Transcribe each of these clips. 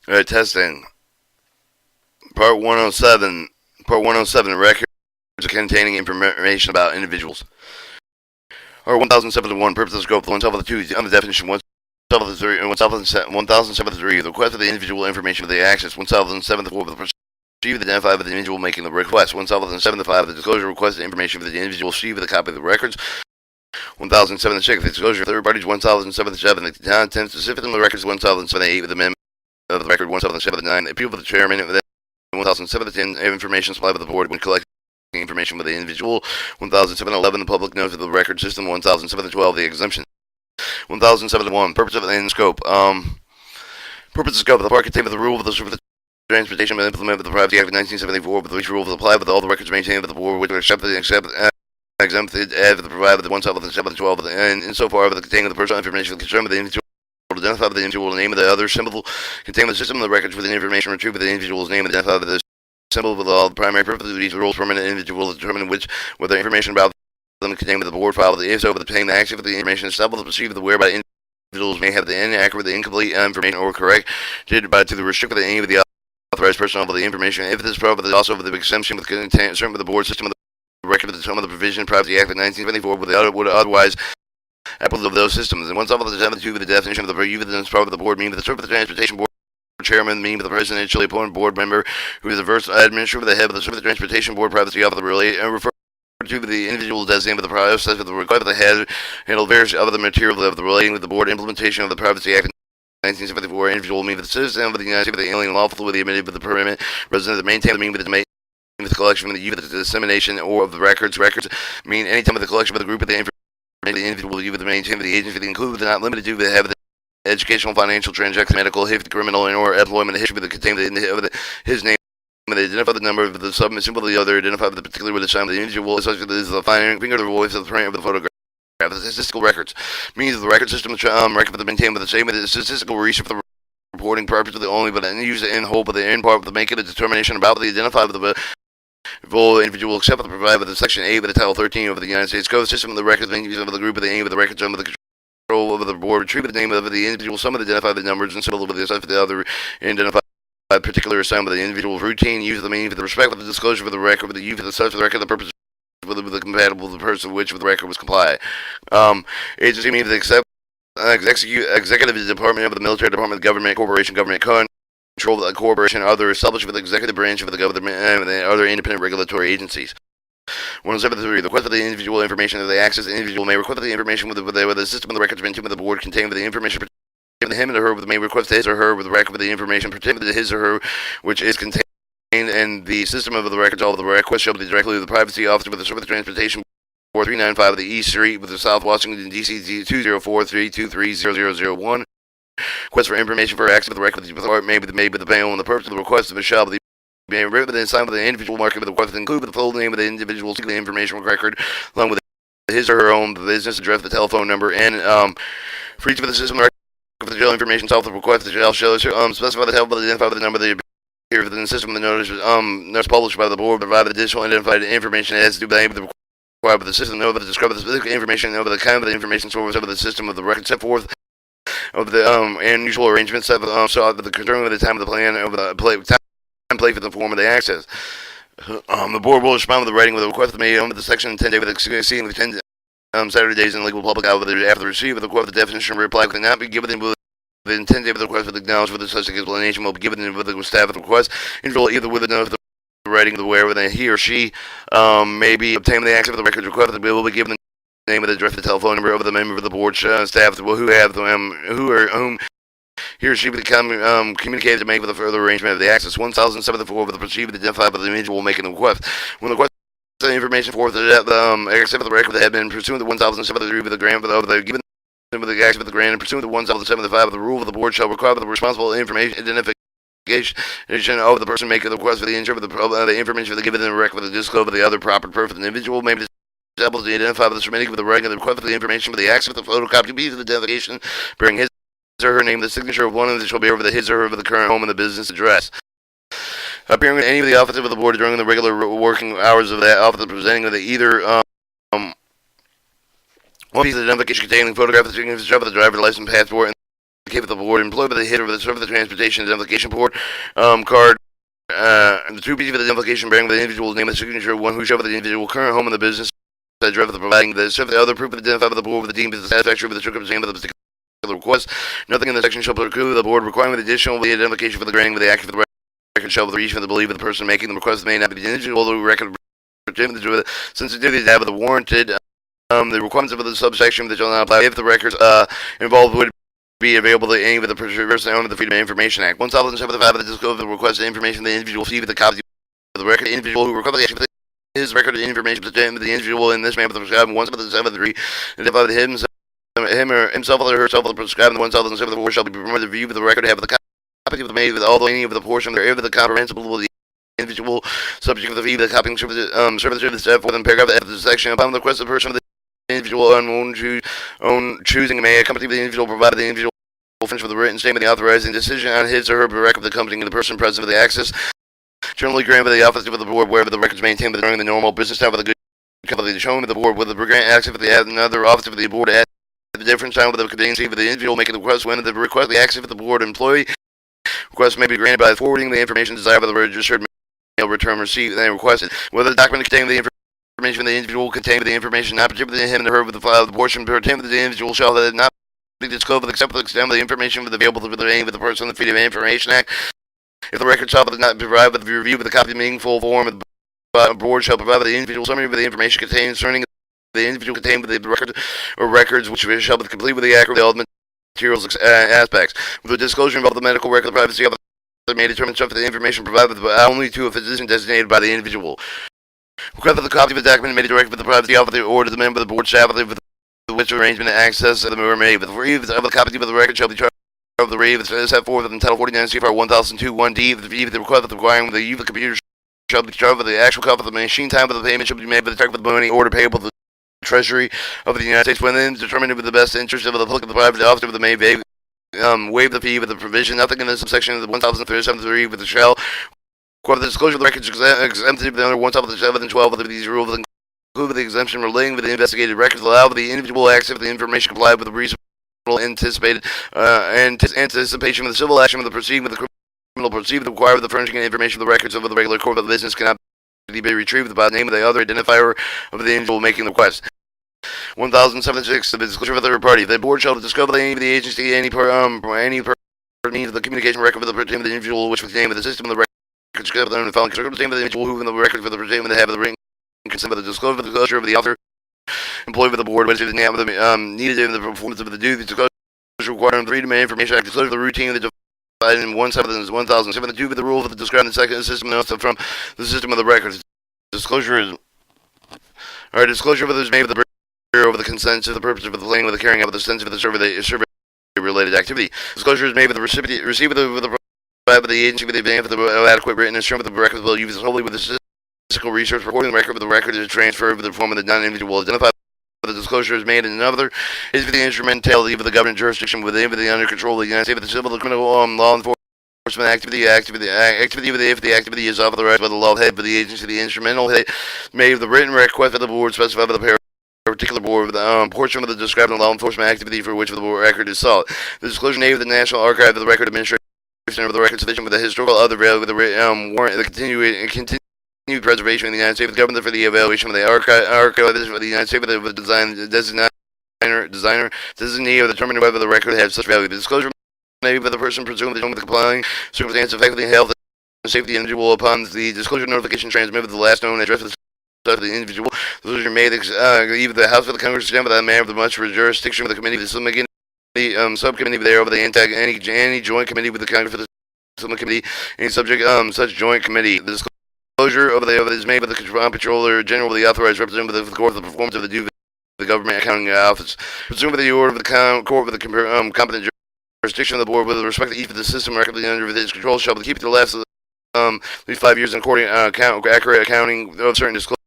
Alright, testing. Part 107. Part 107. Records containing information about individuals. Or 1071. Purpose of the scope. 1002. On the definition. 1003. 1073. The request of the individual information for the access. 1074. The receive the identified by the individual making the request. 1075. The disclosure requested information for the individual receive the copy of the records. 1076. The disclosure of third parties. 1077. The content specific on the records. 1078. With the amendment of the record 1079, appeal for the chairman of the 1007, information supplied by the board when collecting information with the individual. 100711, the public notice of the record system. 100712, the exemption. 1071, purpose of and scope. Purpose of scope of the part contained with the rule of the transportation and implement with the Privacy Act of 1974, with which rule will apply with all the records maintained by the board, which are accepted and exempted as the provided with the 100712, and insofar as the containing of the personal information concerned with the individual. Identify with the individual, the name of the other symbol contained with the system of the records with the information retrieved with the individual's name, identify with the symbol with all the primary purpose of these rules permanent individual to determine whether information about them contained with the board file, if so, with obtaining the access with the information established to perceive the whereby individuals may have the inaccurate, the incomplete information or correct to the restrict with any of the authorized personnel of the information. If this problem is also with the exemption with concern with the board system of the record of the term of the provision Privacy Act of 1974 would otherwise applicable of those systems. And once all of the 72 with the definition of the review of the board, meaning the serve of the transportation board chairman, meaning the presidentially appointed board member, who is the first administrator of the head of the serve of the transportation board privacy officer, refer to the individual designated with the process of the request of the head, handle various other material of the relating with the board implementation of the Privacy Act. 1974, individual meaning the citizen of the United States, with the alien lawful with the admitted with the permanent resident, the maintain the meaning with the with the collection, the use of the dissemination or of the records mean any time of the collection of the group of the information. The individual will the maintain of the agency, include but not limited to the have the educational, financial, transaction, medical, criminal, and or employment history with the contain his name. They identify the number of the submission symbol of the other, identify the particular with the sign of the individual, such as the finger, the voice of the print of the photograph. The statistical records means the record system record for the maintained with the same the statistical research for the reporting purpose of the only but use it in whole but the end part of the making a determination about the identified with the full individual except for the provided with the Section 8 of the Title 13 of the United States Code system of the records of the group of the aim of the records under the control of the board retrieve the name of the individual, some of the identified the numbers and symbol of the assigned for the other identified particular assigned by the individual's routine use of the meaning for the respect with the disclosure for the record with the use of the such for the record the purpose with the compatible with the person which with the record was complied. Agency means the executive department of the military department, government, corporation, government control the corporation, other established with the executive branch of the government and other independent regulatory agencies. 173. The request of the individual information that they access the individual may request the information with the system of the records maintained with the board contained with the information pertaining to him and her may request his or her with the record with the information pertaining to his or her which is contained in the system of the records. All of the request shall be directly to the privacy officer with the service of transportation board 395 of the East Street with the South Washington DC 204-323-0001. Request for information for access to the record may be made with the panel and the purpose of the request of the shall be written within signed with the individual market with the request to include the full name of the individual's information record along with his or her own business address, the telephone number, and for each of the system record for the jail information self the request the jail shall specify the telephone identify with the number that appear within the system of the notice published by the board provide additional identified information as to the name of the required by the system over the describe the specific information over the kind of the information source over the system of the record set forth of the unusual arrangements set so the concerning with the time of the plan over the play for the form of the access. The board will respond with the writing with a request made under the section 10 day with exceeding the 10 Saturdays in legal public out after the receipt of the request the definition of reply could not be given within 10 days of the request with acknowledged with the such explanation will be given with the staff of the request individual either with a note of the writing of the where whether he or she may be obtained the access of the records request the bill will be given the name of the address the telephone number of the member of the board staff who have whom he or she will become communicated to make with a further arrangement of the access. 1074 with the perceived identified by the individual making the request. When the request the information forth except for the record that had been pursuant to 1073 with the grant of the given with the access of the grant and pursuant to 1075 of the rule of the board shall require the responsible information identification of the person making the request for the insurer of the information for the given in the record with the disclosure of the other proper purpose. The individual may be able to identify with the submitting with the writing of the request for the information for the access with the photocopy piece of the identification bearing his or her name, the signature of one of them shall be over the his or her of the current home and the business address. Appearing in any of the offices of the board during the regular working hours of that office, presenting with either one piece of identification containing photograph of the driver's license, passport, and with the board, employed by the HIT or the server of the transportation identification board card. The two pieces of the identification bearing the individual's name and signature, one who show the individual current home in the business address of the providing the other proof identified by the board with the deemed as the satisfactory of the circumstance of the particular request. Nothing in the section shall preclude the board requiring the additional identification for the granting of the act of the record shall the reach for the belief of the person making the request may not be the individual, the record sensitivity to have the warranted. The requirements of the subsection that shall not apply if the records involved would be available to any of the person under the Freedom of Information Act. 1075 of the disclosure of the requested information the individual receive the copy of the record. The individual who requested the action his record of information pertaining to the individual in this manner the prescribed 173 identified him or himself or herself the prescribed and 1074 shall be permitted to view the record have the copy of the made with all any of the portion thereof the comprehensible of the individual subject of the fee the copying service set forth in paragraph F of the section upon the request of the person of the individual own choosing may accompany the individual provided the individual for the written statement the authorizing decision on his or her record of the company and the person present of the access generally granted by the office of the board wherever the records maintained during the normal business time of the good company shown to the board with the grant access of the another office of the board at the different time with the convenience of the individual making the request when the request the access of the board employee request may be granted by forwarding the information desired by the registered mail return received and requested whether the document containing the information the individual contained the information not particularly him and her with the file of the portion pertaining to the individual shall not be disclosed except for the extent of the information available to the name of the person in the Freedom of Information Act. If the record shall not be provided with the review of the copy meaningful form, the board shall provide the individual summary of the information contained concerning the individual contained with the record or records which shall be complete with the accurate all the materials aspects. With the disclosure involved the medical record, the privacy of the may determine stuff the information provided with only to a physician designated by the individual. Request for the copy of the document made directly with the privacy of the order to the member of the board shall with which arrangement and access of the member made. With the review of the copy of the record shall be charged of the rate set forth in Title 49 CFR 1002-1D. The request of the requiring the use of the computer shall be charged with the actual cost of the machine time of the payment shall be made by the check with the money order payable to the Treasury of the United States when then determined with the best interest of the public of the private officer of the may waive the fee with the provision nothing in the subsection of the 1073 with the shall require the disclosure of the records exempted under 1007 and 12 of these rules include the exemption relating to the investigated records allow the individual access to the information complied with the reasonable anticipated anticipation of the civil action of the proceeding with the criminal proceeding required the furnishing information of the records of the regular court of the business cannot be retrieved by the name of the other identifier of the individual making the request. 1076 the disclosure of a third party. The board shall discover the name of the agency any means of the communication record of the individual which with the name of the system of the records of the following circumstance of the individual who in the record for the proceeding have the written consent of the disclosure of the author employed by the board, which is now needed in the performance of the duty disclosure requiring the Freedom of Information Act, disclosure of the routine of the divided in 1072 with the rule of the described in the second system notes from the system of the records. Disclosure is disclosure of others made with the Bureau of the consent to the purpose of the planning of the carrying out of the sense of the survey related activity. Disclosure is made with the receiver with the agency with the advance of the adequate written assurance that the record will use solely with the statistical research recording the record of the record is transferred with the form of the non-individual identified. The disclosure is made in another is for the instrumentality of the government jurisdiction within the under control of the United States of the civil criminal law enforcement activity if the activity is authorized by the law head for the agency the instrumental head made of the written request of the board specified by the particular board with the portion of the described law enforcement activity for which the board record is sought. The disclosure made of the National Archive of the Record Administration of the record sufficient with the historical other value with the warrant the continued preservation of the United States, the government for the evaluation of the archivists for the United States, with the designer designee of determining whether the record has such value. The disclosure made by the person presumed with the complying circumstance affecting the health and safety of the individual upon the disclosure notification transmitted with the last known address of the individual. The disclosure made either the House of the Congress by the man of the much jurisdiction of the committee, the subcommittee thereof, the any joint committee with the Congress for the subcommittee, any subject such joint committee. The disclosure of the is made by the Comptroller General of the authorized representative of the court of the performance of the duty of the government accounting office. Pursuant to the order of the court with the competent jurisdiction of the board with respect to each of the system recorded under its control shall keep it to last at least 5 years in accurate accounting of certain disclosures.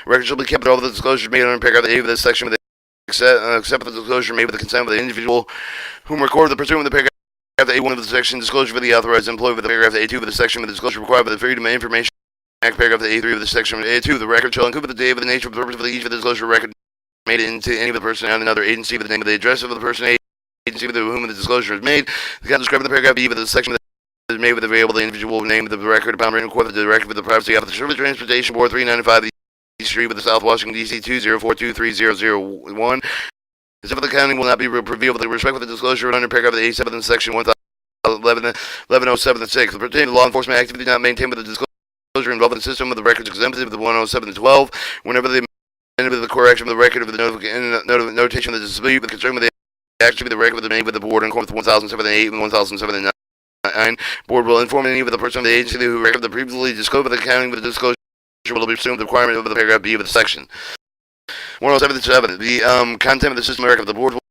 Records shall be kept of all the disclosures made under paragraph A of this section except for the disclosure made with the consent of the individual whom recorded the pursuant of the paragraph A1 of the section disclosure for the authorized employee with the paragraph A2 of the section of the disclosure required by the Freedom of Information Act paragraph A3 of the section A2. The record shall include the date of the nature of the purpose of each of the disclosure record made into any of the person and another agency with the name of the address of the person agency with whom the disclosure is made. The account described in the paragraph B of the section is made with the available the individual name of the record upon written request of the director with the privacy of the Surface Transportation Board 395 East Street with the South Washington DC 204230001. The civil accounting will not be revealed with respect to the disclosure under paragraph 87 in section 1107-6. The pertaining to law enforcement activity not maintained with the disclosure involved in the system of the records exempted with the 107-12. Whenever the amendment of the correction of the record of the notation of the dispute with concern with the action of the record with the name of the board in accordance with 1007-8 and 1007-9. Board will inform any of the person of the agency who record the previously disclosed with accounting with the disclosure will be assumed the requirement of the paragraph B of the section. 107-7. The content of the system record of the board will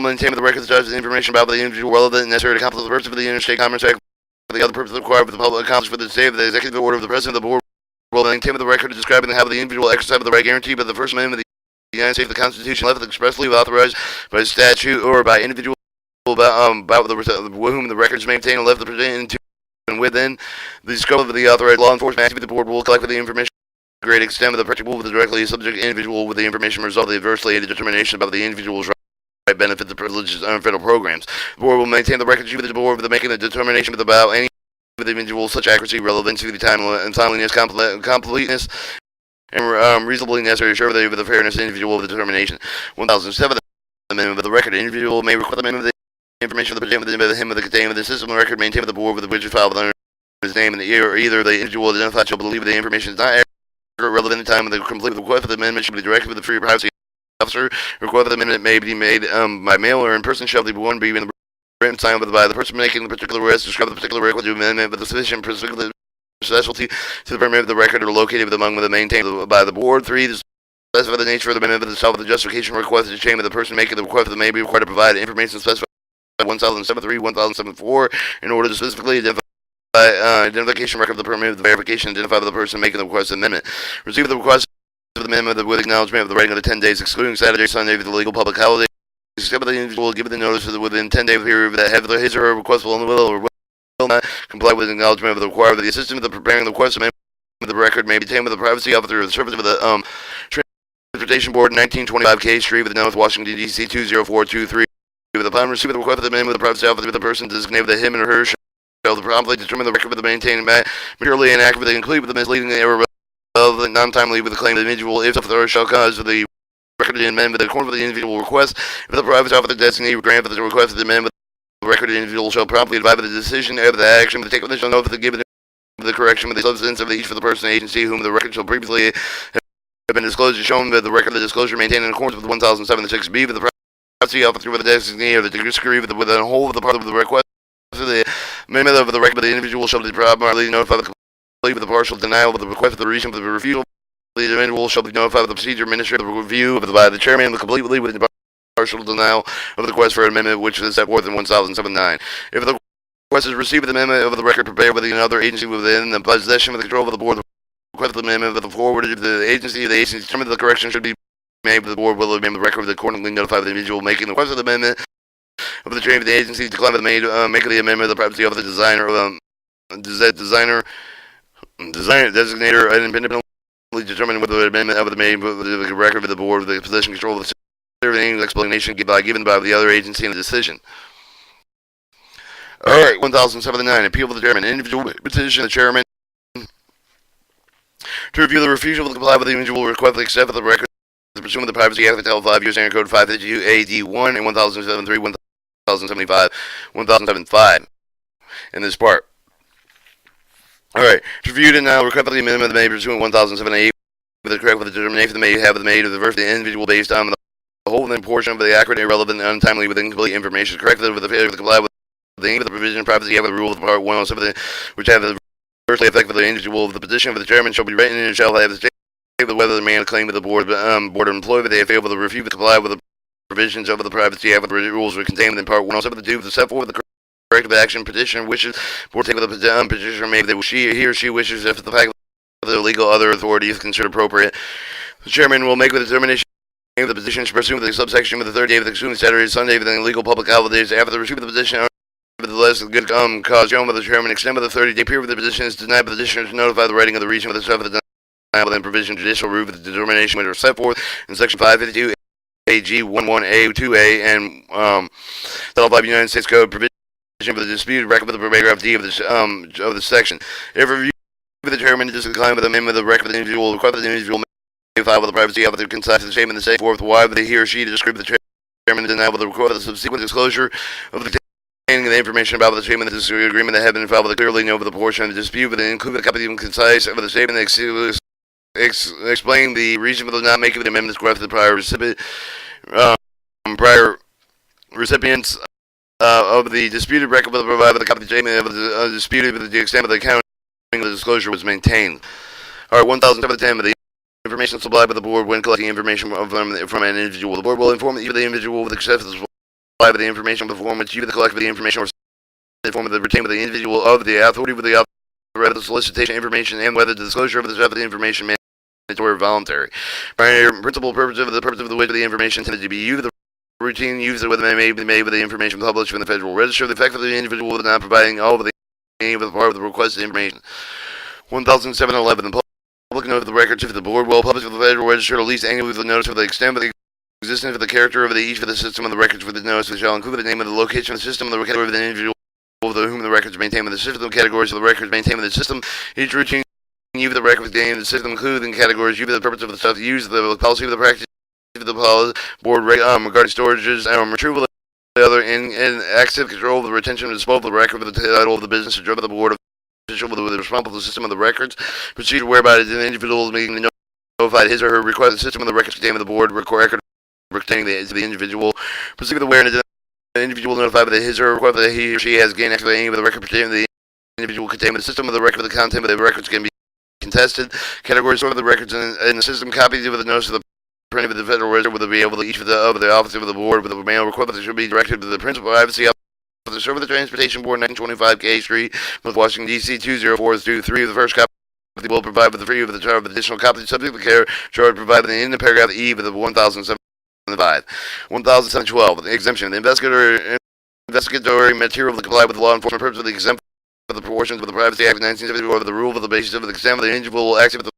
maintain with the record the information about the individual relevant and necessary to accomplish the purpose of the Interstate Commerce Act for the other purposes required for the public accomplish for the state of the executive order of the president of the board will maintain with the record describing how the individual exercise of the right guaranteed by the First Amendment of the United States of the Constitution left expressly authorized by statute or by individual about whom the records maintained and left into and within the scope of the authorized law enforcement activity. The board will collect the information to a great extent of the practical with the directly subject individual with the information result of the adversely aided determination about the individual's right benefits, the privileges, and federal programs. The board will maintain the records with the board with making the determination about any of the individual such accuracy, relevancy, the timeliness, completeness, and reasonably necessary to assure the fairness of the individual of the determination. 1007. The amendment of the record. The individual may request the amendment of the information of the present with him of the containment of the system record maintained with the board with the which is filed under his name and either the individual identified shall believe the information is not accurate, relevant at the time of the complete request for the amendment should be directed with the free privacy officer. Request for the amendment may be made by mail or in person shall be one be in the written signed by the person making the particular request, describe the particular request to amendment with the sufficient specialty to the permit of the record are located among the maintained by the board. 3. The specify the nature of the amendment of the self of the justification request to change of the person making the request may be required to provide information specified 1007-3, 1007-4 in order to specifically identify identification record of the permit of the verification identified by the person making the request amendment. Receive the request of the amendment with acknowledgement of the writing of the 10 days excluding Saturday, Sunday for the legal public holiday. Except the individual will give the notice within 10-day period that have his or her request will not comply with acknowledgement of the requirement of the assistant of the preparing the request amendment of the record may be obtained with the privacy officer of the service of the Transportation Board 1925 K Street with the North Washington DC 20423. With upon receipt of the request of the amendment of the privacy officer of the person designated that him and her shall promptly determine the record with the maintained materially inaccurately include with the misleading error of the non-timely with the claim of the individual if the shall cause for the record of the amendment according to the individual request. If the privacy officer designated grant for the request of the amendment, the record of the individual shall promptly advise of the decision of the action with the take shall know for the given of the correction with the substance of each for the person agency whom the record shall previously have been disclosed is shown that the record of the disclosure maintained in accordance with 1007-6B with the privacy officer with the designee of the disagree with the whole of the part of the request of the amendment of the record of the individual shall be properly notified the complete with the partial denial of the request of the reason for the refusal. The individual shall be notified of the procedure administered the review by the chairman completely with the partial denial of the request for an amendment which is set forth in 1007-9. If the request is received with the amendment of the record prepared with another agency within the possession of the control of the board, the request of the amendment of the forwarded to the agency determined that the correction should be made with the board will amend the record with accordingly notify the individual making the request of the amendment of the chairman of the agency decline of the made making the amendment of the privacy of the designer designator and independently determine whether the amendment of the made with the record of the board with the possession control of the serving explanation given by the other agency in the decision. Alright, 1007-9, appeal of the chairman. Individual petition the chairman to review the refusal to comply with the individual request to accept the record pursuant to the Privacy Act of Title 5 U.S. Standard Code 552 AD1 and 1007-3, 1075, 1075 in this part. Alright, to review and now request the amendment made pursuant 1007-8 with the correct with the determination that may have the made of the verse of the individual based on the whole and portion of the accurate, irrelevant, and untimely with incomplete information corrected with the failure to comply with the provision of privacy of the rule of part 107 which have the adversely affect the individual of the petition of the chairman shall be written and shall have the state whether the man claim of the board of employee that they fail to refuse to comply with the provisions of the privacy act of the rules were contained within part 107 to do with the set forth the corrective action petitioner wishes board take with the petitioner maybe that he or she wishes if the fact of the legal other authority is considered appropriate. The chairman will make the determination of the position pursuant to the subsection with the third day of the ensuing Saturday, Sunday within legal public holidays after the receipt of the position. Nevertheless, the good cause shown by the chairman extend by the 30-day period of the position is denied by the petitioner to notify the writing of the reason for the stuff of the denial within provision judicial review of the determination which are set forth in section 552 G11A2A and Title 5 United States Code provision for the disputed record of the paragraph D of the section. If review determined to decline with the amendment of the record of the individual, require that the individual may file with the privacy officer concise to the statement and say forth why with he or she to describe the chairman and deny with the record of the subsequent disclosure of the the information about the statement of the agreement that had been filed with clearly know the portion of the dispute, but include a copy of concise of the statement that explain the reason for the not making the amendments correct to the prior recipients of the disputed record will provide with a copy of the statement of the disputed with the extent of the accounting the disclosure was maintained. All right, 1010 of the information supplied by the board when collecting information from an individual. The board will inform either the individual with accept the supply of the information of the form which either the collector of the information or the form of the retained by the individual of the authority with the author of the solicitation information and whether the disclosure of the information mandatory or voluntary. Primary principal purpose of the weight of the information intended to be used the routine use of whether it may be made with the information published in the Federal Register, the effect of the individual with not providing all of the any of the part of the requested information. 100711. The public note of the records if the board will publish with the Federal Register at least annually with the notice of the extent of the existence of the character of each of the system of the records with the notice which shall include the name of the location of the system of the category of the individual with whom the records maintained with the system categories of the records maintained with the system. Each routine use of the records contained in the system including categories use of the purpose of the stuff use the policy of the practice of the board regarding storages and retrieval of the other in active control of the retention and disposal of the record with the title of the business or job of the board of official with the responsible for the system of the records procedure whereby the individual may notify his or her request the system of the records contained with the board record pertaining to the individual procedure with the individual notified by his or her request that he or she has gained access to any of the record pertaining to the individual contained with the system of the record of the content of the records can be contested categories of the records in the system copies of the notice of the printed with the Federal Register will be able to each of the officers of the board with the mail request that should be directed to the principal privacy officer serve the Transportation Board 925 K Street with Washington D.C. 20423. The first copy will provide with the free of the charge of additional copies subject to care charge provided in the paragraph E of the 1075. 1012. The exemption. The investigatory material to comply with the law enforcement purpose of the exempt of the proportions of the Privacy Act of 1974 of the rule of the basis of the extent of the individual will activate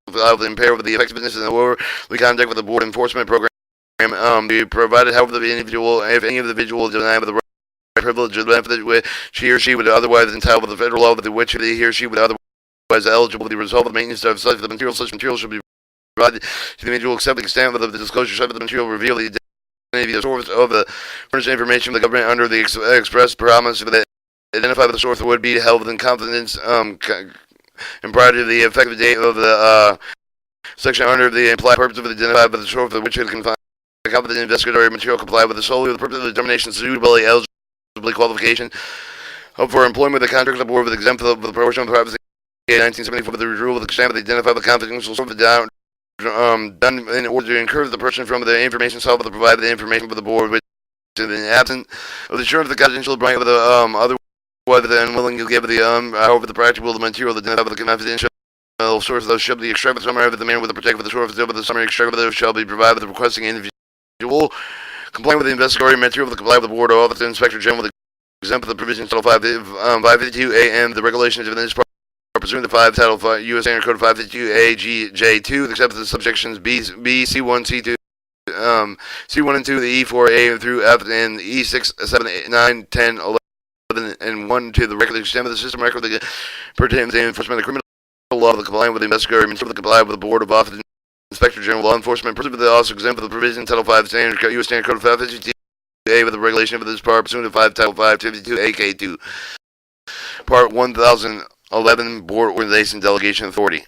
the impair with the effectiveness and the conduct with the board enforcement program be provided however the individual if any of the individual denied with the right privilege or benefit which he or she would otherwise entitled with the federal law with which he or she would otherwise eligible with the result of the maintenance of such such material should be provided to the individual except the extent of the disclosure of the material reveal the identity of the source of the furnished information of the government under the express promise that identify the source would be held within confidence and prior to the effective date of the section under the implied purpose of the identified by the source of which it can find the competent investigatory material comply with the solely the purpose of the determination of suitability eligibility qualification for employment of the contract of the board with exempt of the proportion of the privacy in 1974 with the rule of the extent of the identified the confidential source of the done in order to encourage the person from the information sought to provide the information for the board which in the absence of the assurance of the confidential branch of the other whether the unwilling to give the however the practical material that identified with the confidential source of those shall be extracted summary of the man with the protected with the source of the summary extracted of those shall be provided with the requesting individual complying with the investigatory material that comply with the board or office inspector general with the exempt of the provisions title 552A and the regulations of this part pursuant to 5 title 5 U.S. Standard Code 552A J2 except for the subjections B C1 C2 C1 and 2 the E4A through F and E6 7 8, 9 10 11 and 1 to the record extent of the system record that pertains to the enforcement of criminal law of the complying with the investigatory material that comply with the board of office inspector general law enforcement pursuant to the also exempt of the provision title 5 standard U.S. Standard Code 552A with the regulation of this part pursuant to 5 title 552 AK2 part 1011 board organization delegation authority.